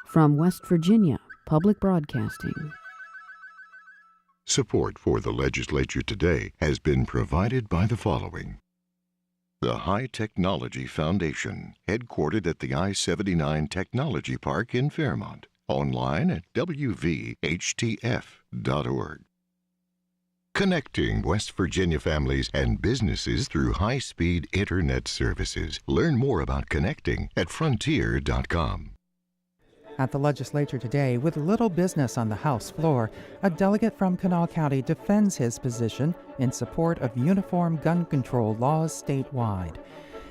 From West Virginia Public Broadcasting. Support for the Legislature Today has been provided by the following. The High Technology Foundation, headquartered at the I-79 Technology Park in Fairmont. Online at wvhtf.org. Connecting West Virginia families and businesses through high-speed internet services. Learn more about connecting at frontier.com. At the Legislature today, with little business on the House floor, a delegate from Kanawha County defends his position in support of uniform gun control laws statewide.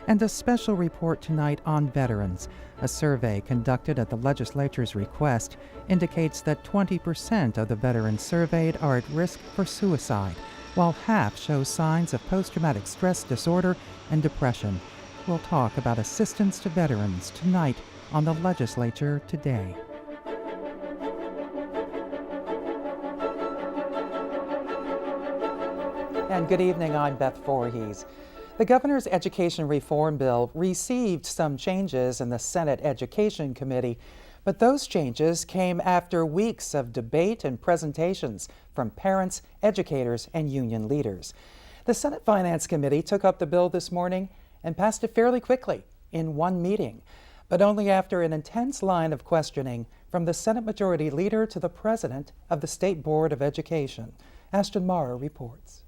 And a special report tonight on veterans. A survey conducted at the legislature's request indicates that 20% of the veterans surveyed are at risk for suicide, while half show signs of post-traumatic stress disorder and depression. We'll talk about assistance to veterans tonight on the Legislature Today. And good evening, I'm Beth Voorhees. The governor's education reform bill received some changes in the Senate Education Committee, but those changes came after weeks of debate and presentations from parents, educators, and union leaders. The Senate Finance Committee took up the bill this morning and passed it fairly quickly in one meeting, but only after an intense line of questioning from the Senate Majority Leader to the President of the State Board of Education. Ashton Mara reports.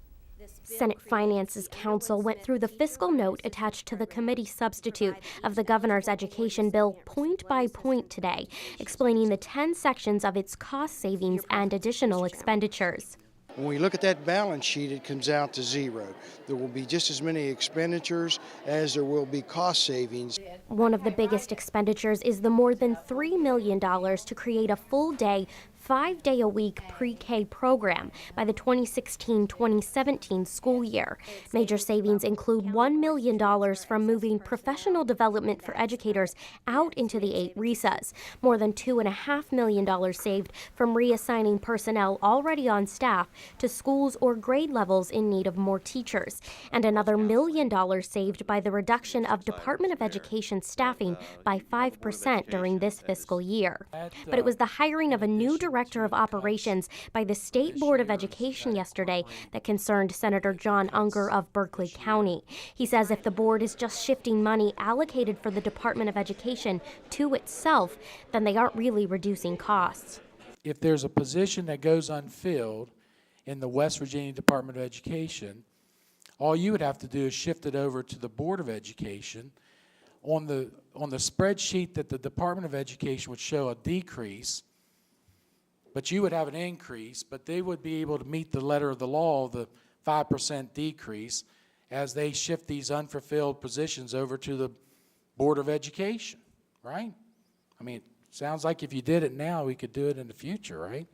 Senate Finance's counsel went through the fiscal note attached to the committee substitute of the governor's education bill point by point today, explaining the 10 sections of its cost savings and additional expenditures. When we look at that balance sheet, it comes out to zero. There will be just as many expenditures as there will be cost savings. One of the biggest expenditures is the more than $3 million to create a full-day, 5-day-a-week pre-K program by the 2016-2017 school year. Major savings include $1 million from moving professional development for educators out into the 8 RESAs, more than $2.5 million saved from reassigning personnel already on staff to schools or grade levels in need of more teachers, and another $1 million saved by the reduction of Department of Education staffing by 5% during this fiscal year. But it was the hiring of a new Director of Operations by the State Board of Education yesterday that concerned Senator John Unger of Berkeley County. He says if the board is just shifting money allocated for the Department of Education to itself, then they aren't really reducing costs. If there's a position that goes unfilled in the West Virginia Department of Education, all you would have to do is shift it over to the Board of Education. On the spreadsheet that the Department of Education would show a decrease, but you would have an increase, but they would be able to meet the letter of the law, the 5% decrease, as they shift these unfulfilled positions over to the Board of Education, right? I mean, it sounds like if you did it now, we could do it in the future, right?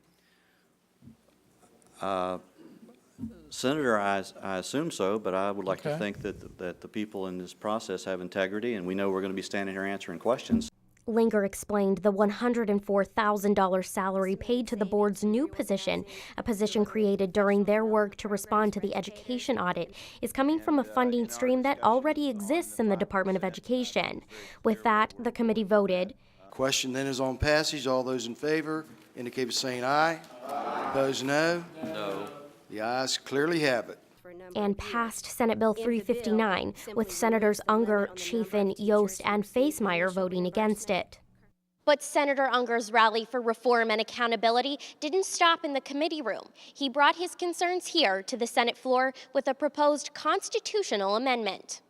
Senator, I assume so, but I would like to think that the people in this process have integrity, and we know we're going to be standing here answering questions. Linger explained the $104,000 salary paid to the board's new position, a position created during their work to respond to the education audit, is coming from a funding stream that already exists in the Department of Education. With that, the committee voted. Question then is on passage. All those in favor indicate by saying aye. Aye. Opposed, no. No. The ayes clearly have it. And passed Senate Bill 359, with Senators Unger, Chafin, Yost, and Facemeyer voting against it. But Senator Unger's rally for reform and accountability didn't stop in the committee room. He brought his concerns here to the Senate floor with a proposed constitutional amendment.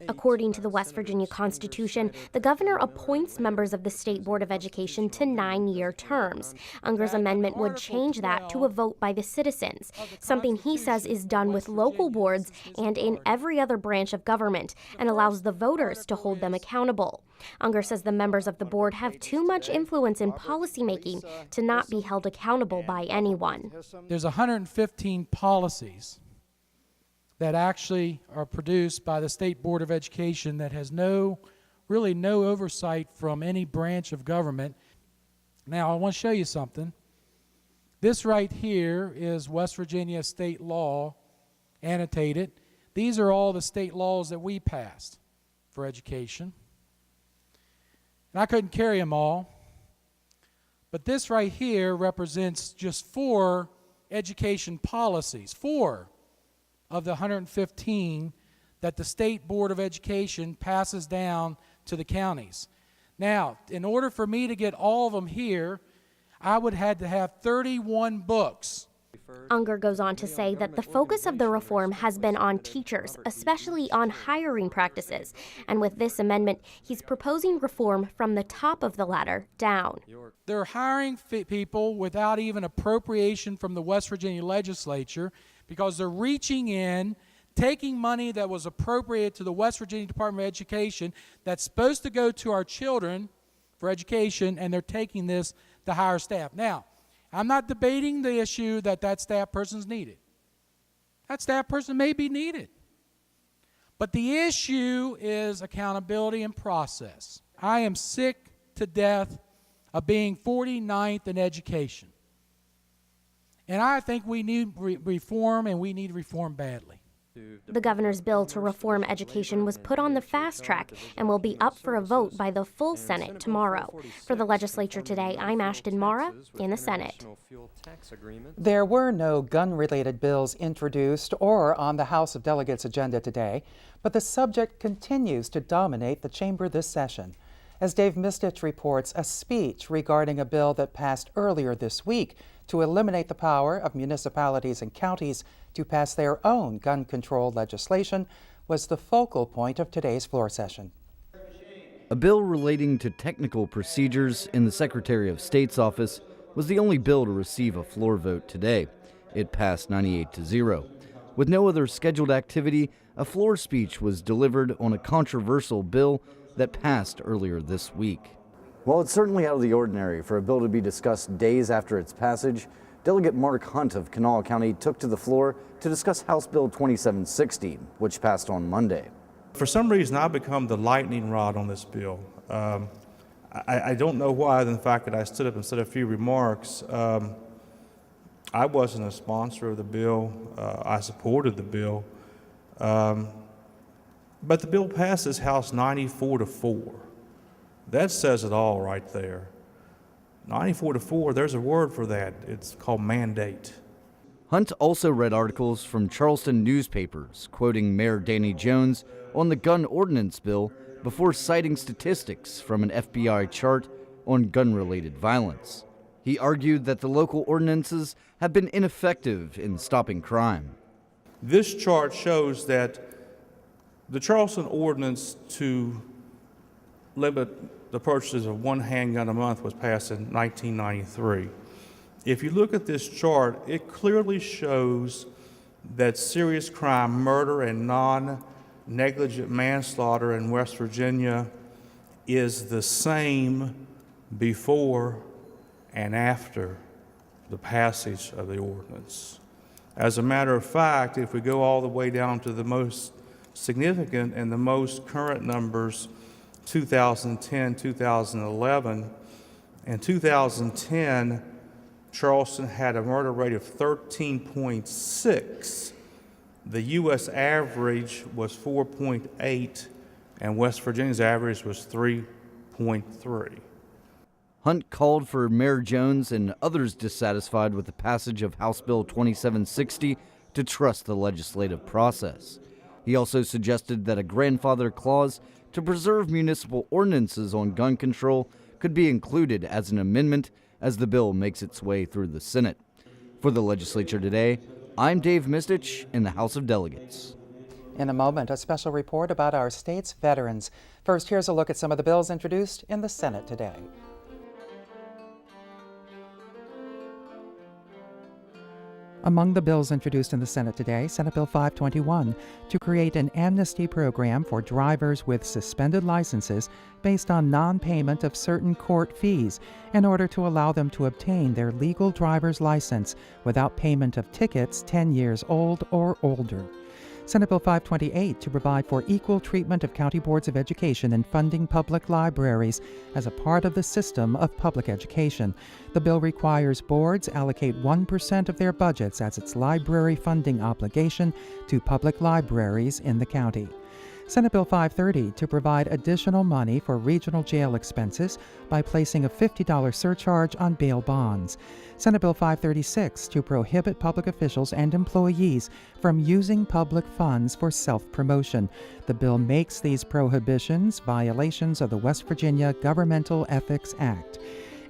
According to the West Virginia Constitution, the governor appoints members of the State Board of Education to 9-year terms. Unger's amendment would change that to a vote by the citizens, something he says is done with local boards and in every other branch of government, and allows the voters to hold them accountable. Unger says the members of the board have too much influence in policymaking to not be held accountable by anyone. There's 115 policies that actually are produced by the State Board of Education that has really no oversight from any branch of government. Now, I want to show you something. This right here is West Virginia state law, annotated. These are all the state laws that we passed for education. And I couldn't carry them all. But this right here represents just 4 education policies, 4 of the 115 that the State Board of Education passes down to the counties. Now, in order for me to get all of them here, I would have to have 31 books. Unger goes on to say that the focus of the reform has been on teachers, especially on hiring practices. And with this amendment, he's proposing reform from the top of the ladder down. They're hiring people without even appropriation from the West Virginia Legislature because they're reaching in, taking money that was appropriated to the West Virginia Department of Education that's supposed to go to our children for education, and they're taking this to hire staff. Now, I'm not debating the issue that staff person's needed. That staff person may be needed. But the issue is accountability and process. I am sick to death of being 49th in education. And I think we need reform, and we need reform badly. The governor's bill to reform education was put on the fast track and will be up for a vote by the full Senate tomorrow. For the Legislature Today, I'm Ashton Mara in the Senate. There were no gun-related bills introduced or on the House of Delegates agenda today, but the subject continues to dominate the chamber this session. As Dave Mistich reports, a speech regarding a bill that passed earlier this week to eliminate the power of municipalities and counties to pass their own gun control legislation was the focal point of today's floor session. A bill relating to technical procedures in the Secretary of State's office was the only bill to receive a floor vote today. It passed 98-0. With no other scheduled activity, a floor speech was delivered on a controversial bill that passed earlier this week. Well, it's certainly out of the ordinary for a bill to be discussed days after its passage. Delegate Mark Hunt of Kanawha County took to the floor to discuss House Bill 2760, which passed on Monday. For some reason, I've become the lightning rod on this bill. I don't know why, other than the fact that I stood up and said a few remarks. I wasn't a sponsor of the bill. I supported the bill. But the bill passes House 94-4. That says it all right there. 94-4, there's a word for that. It's called mandate. Hunt also read articles from Charleston newspapers quoting Mayor Danny Jones on the gun ordinance bill before citing statistics from an FBI chart on gun-related violence. He argued that the local ordinances have been ineffective in stopping crime. This chart shows that the Charleston ordinance to limit the purchases of one handgun a month was passed in 1993. If you look at this chart, it clearly shows that serious crime, murder, and non-negligent manslaughter in West Virginia is the same before and after the passage of the ordinance. As a matter of fact, if we go all the way down to the most significant and the most current numbers, 2010, 2011, in 2010, Charleston had a murder rate of 13.6. The U.S. average was 4.8, and West Virginia's average was 3.3. Hunt called for Mayor Jones and others dissatisfied with the passage of House Bill 2760 to trust the legislative process. He also suggested that a grandfather clause to preserve municipal ordinances on gun control could be included as an amendment as the bill makes its way through the Senate. For the Legislature Today, I'm Dave Mistich in the House of Delegates. In a moment, a special report about our state's veterans. First, here's a look at some of the bills introduced in the Senate today. Among the bills introduced in the Senate today, Senate Bill 521, to create an amnesty program for drivers with suspended licenses based on non-payment of certain court fees in order to allow them to obtain their legal driver's license without payment of tickets 10 years old or older. Senate Bill 528 to provide for equal treatment of county boards of education in funding public libraries as a part of the system of public education. The bill requires boards allocate 1% of their budgets as its library funding obligation to public libraries in the county. Senate Bill 530 to provide additional money for regional jail expenses by placing a $50 surcharge on bail bonds. Senate Bill 536 to prohibit public officials and employees from using public funds for self-promotion. The bill makes these prohibitions violations of the West Virginia Governmental Ethics Act.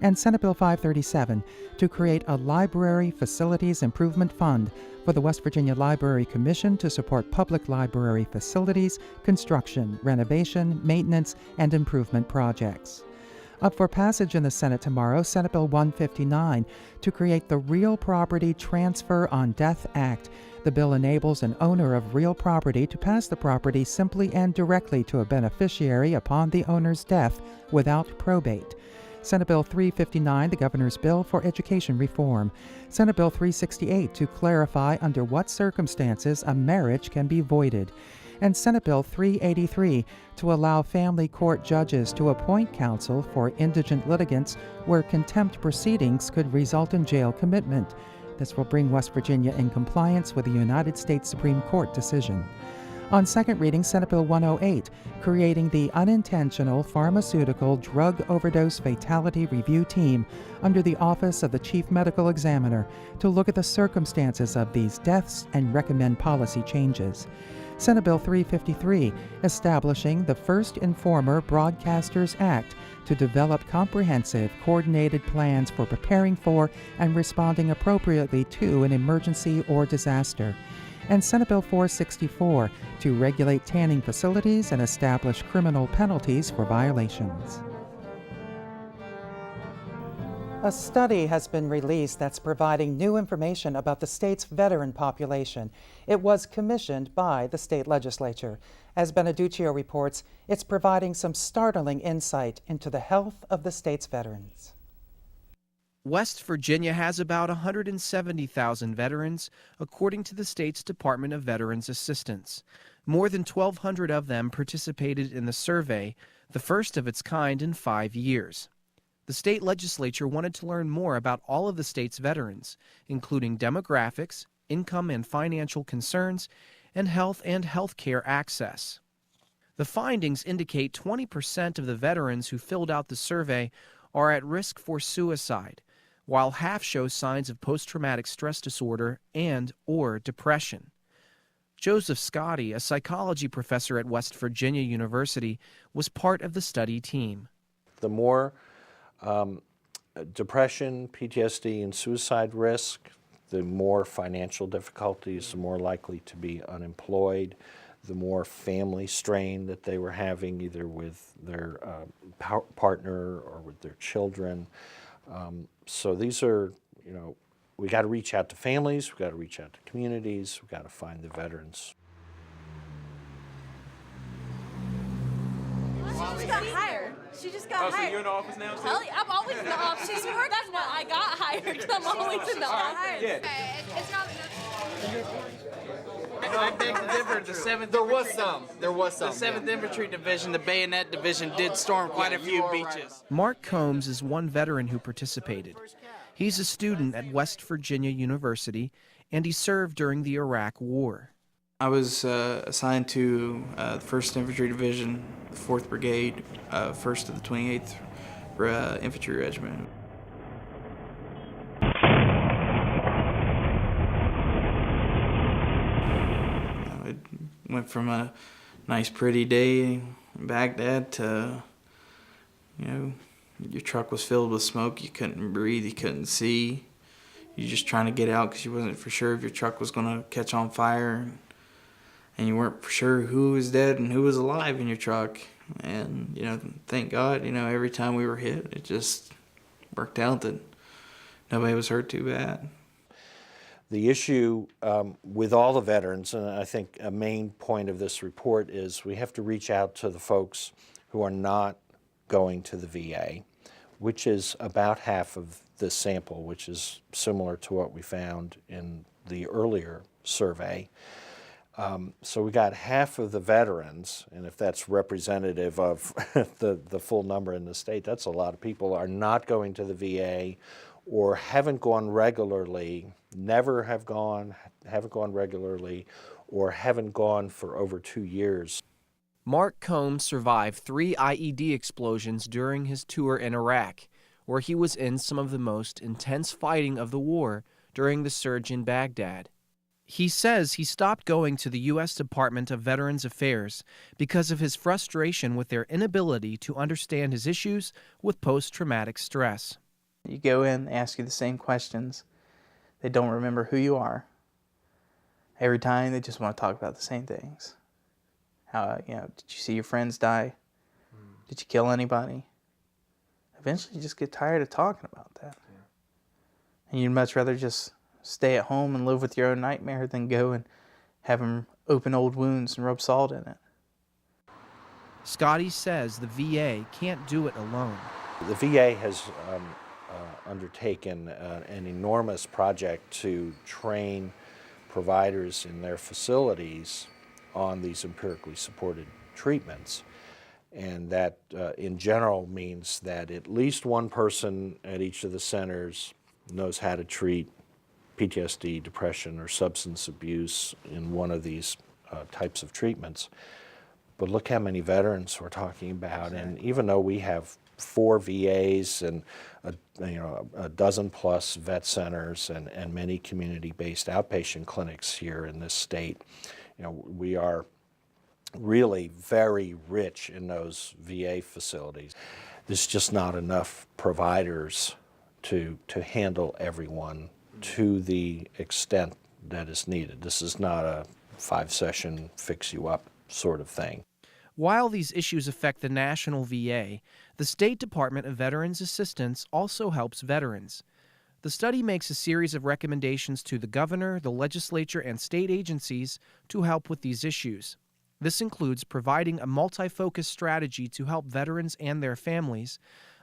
And Senate Bill 537 to create a Library Facilities Improvement Fund for the West Virginia Library Commission to support public library facilities, construction, renovation, maintenance, and improvement projects. Up for passage in the Senate tomorrow, Senate Bill 159 to create the Real Property Transfer on Death Act. The bill enables an owner of real property to pass the property simply and directly to a beneficiary upon the owner's death without probate. Senate Bill 359, the governor's bill for education reform. Senate Bill 368 to clarify under what circumstances a marriage can be voided. And Senate Bill 383 to allow family court judges to appoint counsel for indigent litigants where contempt proceedings could result in jail commitment. This will bring West Virginia in compliance with the United States Supreme Court decision. On second reading, Senate Bill 108, creating the Unintentional Pharmaceutical Drug Overdose Fatality Review Team under the Office of the Chief Medical Examiner to look at the circumstances of these deaths and recommend policy changes. Senate Bill 353, establishing the First Informer Broadcasters Act to develop comprehensive, coordinated plans for preparing for and responding appropriately to an emergency or disaster. And Senate Bill 464 to regulate tanning facilities and establish criminal penalties for violations. A study has been released that's providing new information about the state's veteran population. It was commissioned by the state legislature. As Beneduccio reports, it's providing some startling insight into the health of the state's veterans. West Virginia has about 170,000 veterans, according to the state's Department of Veterans Assistance. More than 1,200 of them participated in the survey, the first of its kind in 5 years. The state legislature wanted to learn more about all of the state's veterans, including demographics, income and financial concerns, and health care access. The findings indicate 20% of the veterans who filled out the survey are at risk for suicide, while half show signs of post-traumatic stress disorder and/or depression. Joseph Scotti, a psychology professor at West Virginia University, was part of the study team. The more depression, PTSD, and suicide risk, the more financial difficulties, the more likely to be unemployed, the more family strain that they were having either with their partner or with their children. So these are, we got to reach out to families, we got to reach out to communities, we got to find the veterans. She just got hired. She just got hired. So you're in the office now? Hell yeah, I'm always in the office. She's working. That's why I got hired. I'm always in the office. Yeah. Okay, it's not I beg to differ. The 7th. There was some. The 7th Infantry Division, the Bayonet Division, did storm quite a few beaches. Mark Combs is one veteran who participated. He's a student at West Virginia University, and he served during the Iraq War. I was assigned to the 1st Infantry Division, the 4th Brigade, 1st of the 28th Infantry Regiment. It went from a nice, pretty day in Baghdad to, your truck was filled with smoke, you couldn't breathe, you couldn't see. You're just trying to get out because you wasn't for sure if your truck was going to catch on fire. And you weren't for sure who was dead and who was alive in your truck. And, thank God, every time we were hit, it just worked out that nobody was hurt too bad. The issue with all the veterans, and I think a main point of this report is we have to reach out to the folks who are not going to the VA, which is about half of the sample, which is similar to what we found in the earlier survey. So we got half of the veterans, and if that's representative of the full number in the state, that's a lot of people are not going to the VA or haven't gone regularly, haven't gone regularly, or haven't gone for over 2 years. Mark Combs survived 3 IED explosions during his tour in Iraq, where he was in some of the most intense fighting of the war during the surge in Baghdad. He says he stopped going to the U.S. Department of Veterans Affairs because of his frustration with their inability to understand his issues with post-traumatic stress. You go in, they ask you the same questions. They don't remember who you are. Every time they just want to talk about the same things. How, did you see your friends die? Did you kill anybody? Eventually you just get tired of talking about that. Yeah. And you'd much rather just stay at home and live with your own nightmare than go and have them open old wounds and rub salt in it. Scotty says the VA can't do it alone. The VA has undertaken an enormous project to train providers in their facilities on these empirically supported treatments. And that in general means that at least one person at each of the centers knows how to treat PTSD, depression, or substance abuse in one of these types of treatments. But look how many veterans we're talking about. And even though we have 4 VAs and a dozen plus vet centers and many community-based outpatient clinics here in this state, we are really very rich in those VA facilities. There's just not enough providers to handle everyone to the extent that is needed. This is not a 5-session fix-you-up sort of thing. While these issues affect the national VA, the State Department of Veterans Assistance also helps veterans. The study makes a series of recommendations to the governor, the legislature, and state agencies to help with these issues. This includes providing a multi-focus strategy to help veterans and their families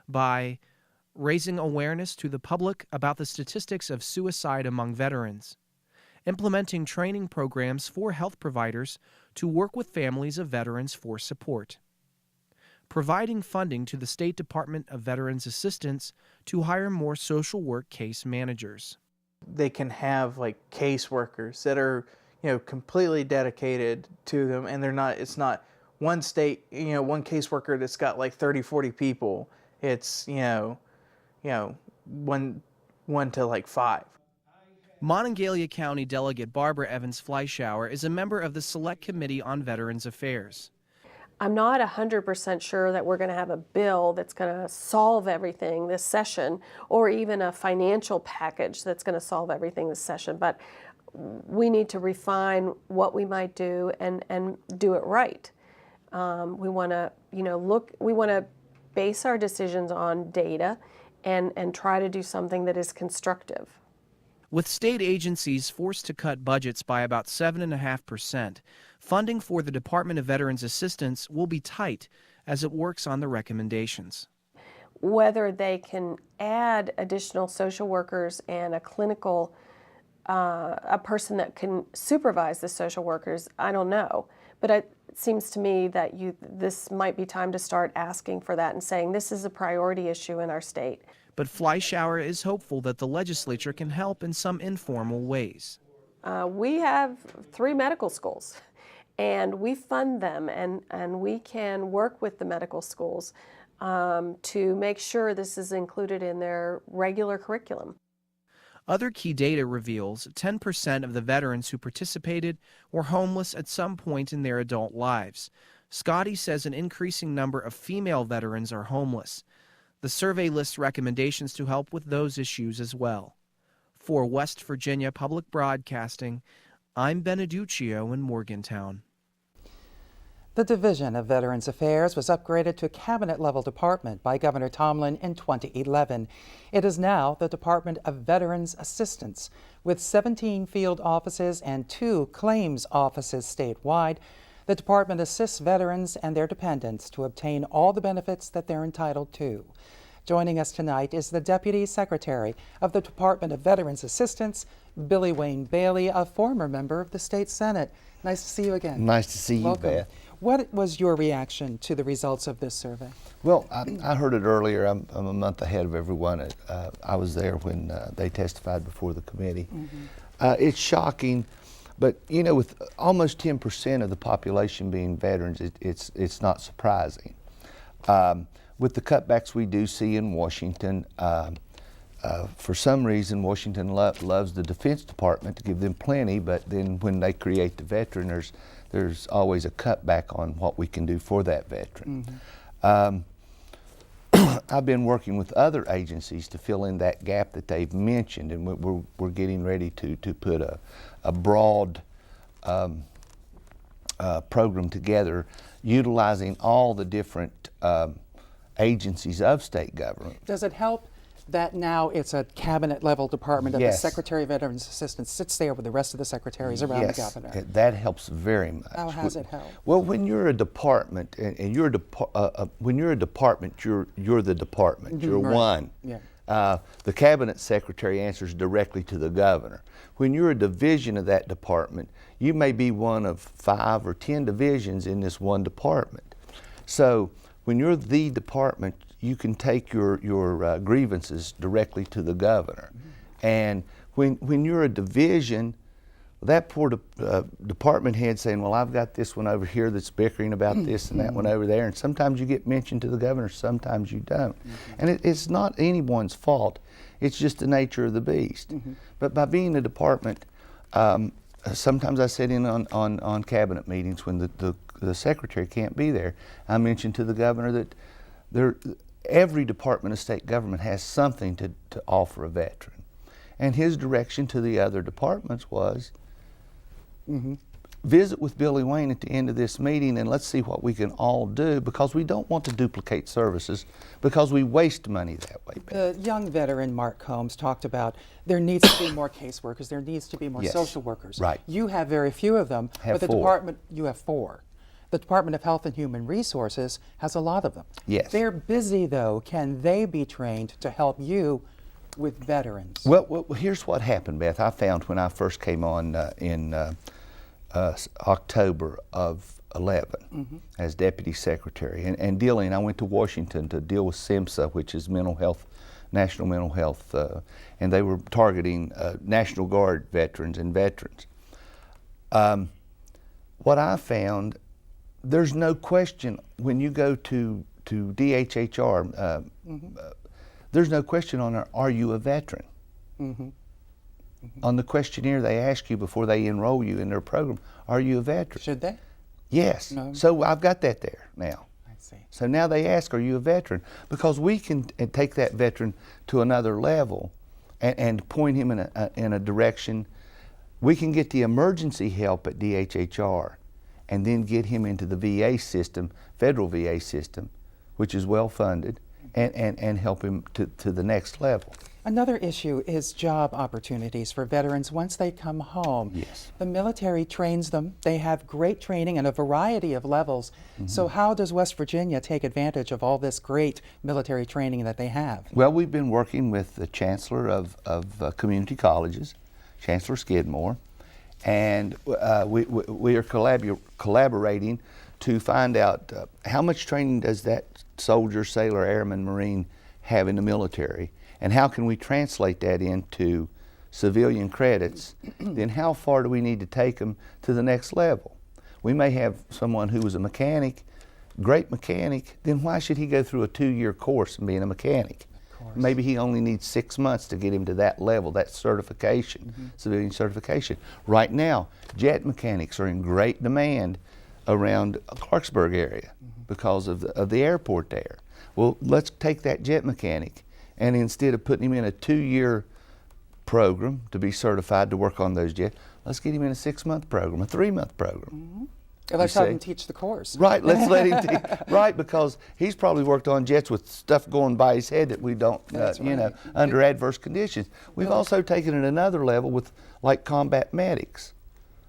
by raising awareness to the public about the statistics of suicide among veterans, implementing training programs for health providers to work with families of veterans for support, providing funding to the State Department of Veterans Assistance to hire more social work case managers. They can have caseworkers that are completely dedicated to them, and it's not one state, one caseworker that's got 30, 40 people. It's, one to 5. Monongalia County Delegate Barbara Evans Fleischauer is a member of the Select Committee on Veterans Affairs. I'm not 100% sure that we're going to have a bill that's going to solve everything this session, or even a financial package that's going to solve everything this session, but we need to refine what we might do and do it right. We want to, we want to base our decisions on data and try to do something that is constructive. With state agencies forced to cut budgets by about 7.5%, funding for the Department of Veterans Assistance will be tight as it works on the recommendations. Whether they can add additional social workers and a clinical, a person that can supervise the social workers, I don't know. But it seems to me that this might be time to start asking for that and saying this is a priority issue in our state. But Fleischauer is hopeful that the legislature can help in some informal ways. We have 3 medical schools, and we fund them, and we can work with the medical schools to make sure this is included in their regular curriculum. Other key data reveals 10% of the veterans who participated were homeless at some point in their adult lives. Scotty says an increasing number of female veterans are homeless. The survey lists recommendations to help with those issues as well. For West Virginia Public Broadcasting, I'm Beneduccio in Morgantown. The Division of Veterans Affairs was upgraded to a cabinet-level department by Governor Tomlin in 2011. It is now the Department of Veterans Assistance, with 17 field offices and 2 claims offices statewide. The department assists veterans and their dependents to obtain all the benefits that they're entitled to. Joining us tonight is the Deputy Secretary of the Department of Veterans Assistance, Billy Wayne Bailey, a former member of the State Senate. Nice to see you again. Nice to see Welcome. you, Beth. What was your reaction to the results of this survey? Well, I heard it earlier. I'm a month ahead of everyone. I was there when they testified before the committee. Mm-hmm. It's shocking, But you know, with almost 10% of the population being veterans, it's not surprising. With the cutbacks we do see in Washington, for some reason, Washington loves the Defense Department to give them plenty, but then when they create the veteran, there's always a cutback on what we can do for that veteran. I've been working with other agencies to fill in that gap that they've mentioned, and we're getting ready to put a broad program together, utilizing all the different agencies of state government. Does it help that now it's a cabinet level department of Yes. the Secretary of Veterans Assistance sits there with the rest of the secretaries around the Yes, governor? that helps very much. How has it helped? Well, when you're a department, and you're when you're a department, you're the department. You're Right. one. Yeah. The cabinet secretary answers directly to the governor. When you're a division of that department, you may be one of 5 or 10 divisions in this one department. So when you're the department, you can take your grievances directly to the governor. And when you're a division, that poor department head saying, well, I've got this one over here that's bickering about this and that one over there, and sometimes you get mentioned to the governor, sometimes you don't. And it's not anyone's fault. It's just the nature of the beast. But by being a department, sometimes I sit in on cabinet meetings when the secretary can't be there. I mentioned to the governor that every department of state government has something to offer a veteran. And his direction to the other departments was, visit with Billy Wayne at the end of this meeting and let's see what we can all do, because we don't want to duplicate services because we waste money that way. The young veteran, Mark Combs, talked about there needs to be more caseworkers, there needs to be more Yes. social workers. Right. You have very few of them, Have but the 4. department, you have 4. The Department of Health and Human Resources has a lot of them. Yes. They're busy though. Can they be trained to help you with veterans? Well, here's what happened, Beth. I found when I first came on in October of 11 as deputy secretary, and dealing, I went to Washington to deal with SIMSA, which is mental health, national mental health, and they were targeting National Guard veterans and veterans. What I found, there's no question when you go to DHHR, there's no question on are you a veteran? On the questionnaire they ask you before they enroll you in their program, are you a veteran? Should they? Yes. No. So I've got that there now. I see. So now they ask, are you a veteran? Because we can take that veteran to another level and point him in a direction. We can get the emergency help at DHHR and then get him into the VA system, federal VA system, which is well funded, and help him to the next level. Another issue is job opportunities for veterans once they come home. Yes. The military trains them. They have great training at a variety of levels. So how does West Virginia take advantage of all this great military training that they have? Well, we've been working with the chancellor of community colleges, Chancellor Skidmore, and we are collaborating to find out how much training does that soldier, sailor, airman, Marine have in the military, and how can we translate that into civilian credits. Then how far do we need to take them to the next level? We may have someone who was a mechanic, great mechanic, then why should he go through a 2-year course in being a mechanic? Maybe he only needs 6 months to get him to that level, that certification, civilian certification. Right now, jet mechanics are in great demand around Clarksburg area because of the airport there. Well, let's take that jet mechanic, and instead of putting him in a 2-year program to be certified to work on those jets, let's get him in a 6-month program, a 3-month program. Let's have him teach the course. Right, let's let him teach. Right, because he's probably worked on jets with stuff going by his head that we don't, you know, under adverse conditions. We've also taken it another level with like combat medics.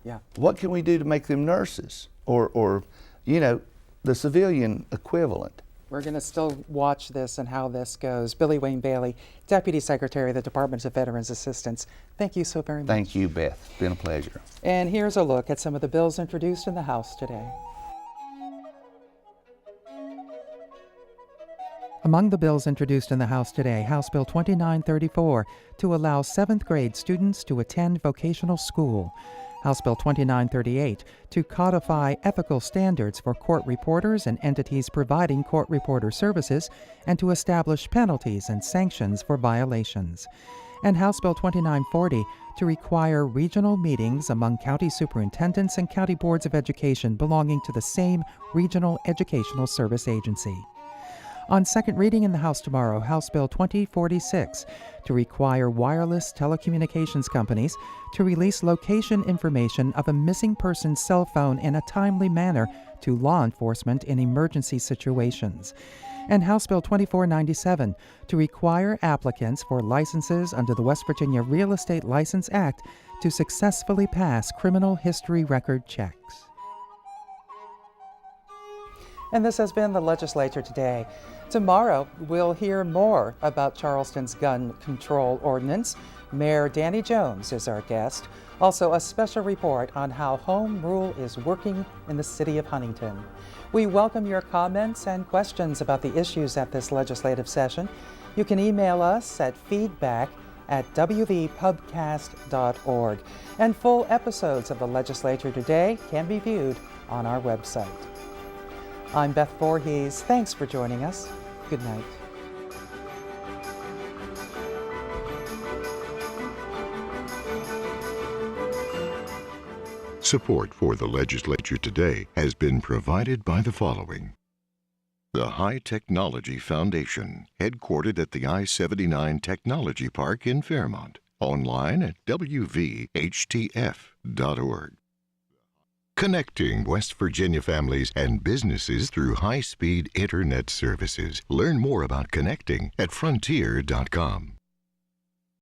Yeah. What can we do to make them nurses or you know, the civilian equivalent? We're going to still watch this and how this goes. Billy Wayne Bailey, Deputy Secretary of the Department of Veterans Assistance. Thank you so very much. Thank you, Beth. It's been a pleasure. And here's a look at some of the bills introduced in the House today. Among the bills introduced in the House today, House Bill 2934 to allow 7th grade students to attend vocational school. House Bill 2938 to codify ethical standards for court reporters and entities providing court reporter services and to establish penalties and sanctions for violations. And House Bill 2940 to require regional meetings among county superintendents and county boards of education belonging to the same regional educational service agency. On second reading in the House tomorrow, House Bill 2046 to require wireless telecommunications companies to release location information of a missing person's cell phone in a timely manner to law enforcement in emergency situations. And House Bill 2497 to require applicants for licenses under the West Virginia Real Estate License Act to successfully pass criminal history record checks. And this has been the Legislature Today. Tomorrow, we'll hear more about Charleston's gun control ordinance. Mayor Danny Jones is our guest. Also, a special report on how home rule is working in the city of Huntington. We welcome your comments and questions about the issues at this legislative session. You can email us at feedback@wvpubcast.org. And full episodes of the Legislature Today can be viewed on our website. I'm Beth Voorhees. Thanks for joining us. Good night. Support for the Legislature Today has been provided by the following. The High Technology Foundation, headquartered at the I-79 Technology Park in Fairmont. Online at wvhtf.org. Connecting West Virginia families and businesses through high-speed internet services. Learn more about connecting at frontier.com.